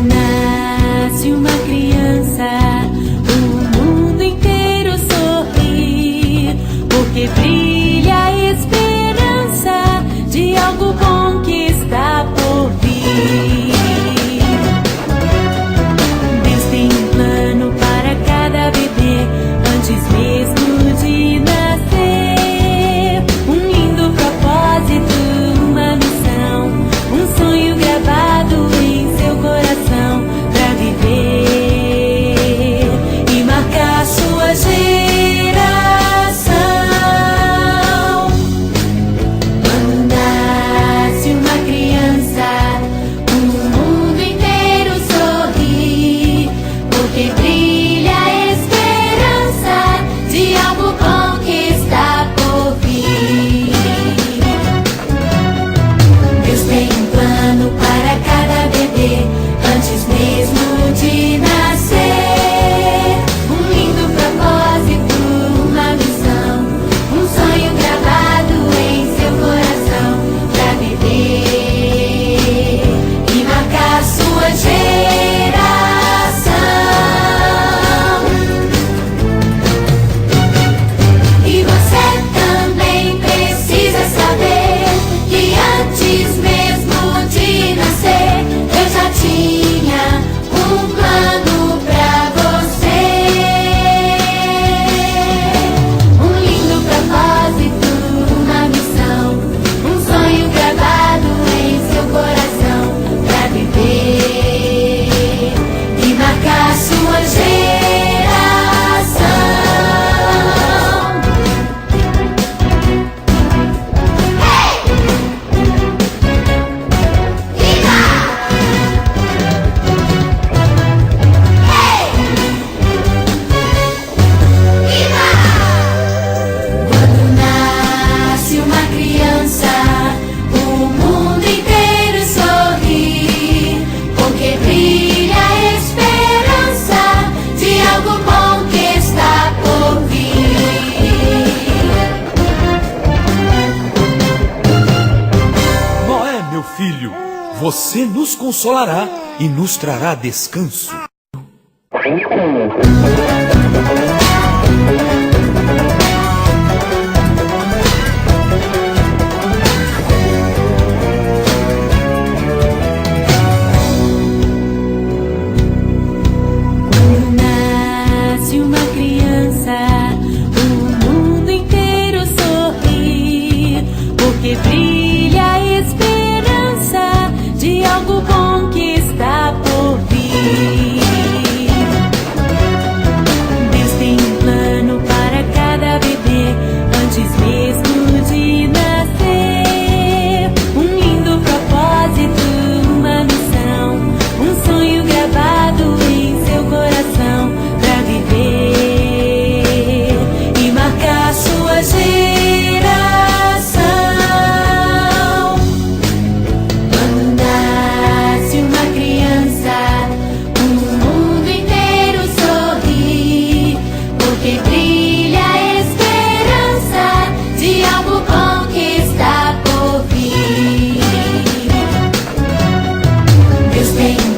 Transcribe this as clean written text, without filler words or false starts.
Nasce uma criança, o mundo inteiro sorri, porque brilha a esperança de algo bom que está por vir. Deus tem um plano para cada bebê, antes mesmo de nascer. Um lindo propósito, uma missão, um sonho gravado em seu coração, pra viver e marcar sua geração. Quando nasce uma criança, o mundo inteiro sorri, porque brilha a esperança de algo bom que está por vir. Deus tem um plano para cada bebê, antes mesmo de nascer. Um lindo propósito, uma missão, um sonho gravado em seu coração, pra viver e marcar sua geração. E você também precisa saber que antes mesmo de nascer, eu já tinha um plano pra você. Um lindo propósito, uma missão, um sonho gravado em seu coração, pra viver e marcar sua geração. Quando nasce uma criança, o mundo inteiro sorri, porque brilha a esperança de algo bom que está por vir. Noé, meu filho, você nos consolará e nos trará descanso. Quando nasce uma criança, o mundo inteiro sorri, porque brilha a esperança de algo bom que está por vir. Deus tem um plano para cada bebê, antes mesmo de nascer. Um lindo propósito, uma missão, um sonho gravado em seu coração, pra viver e marcar sua geração. Quando nasce uma criança, o mundo inteiro sorri, porque brilha a esperança de algo bom que está por vir. Deus tem um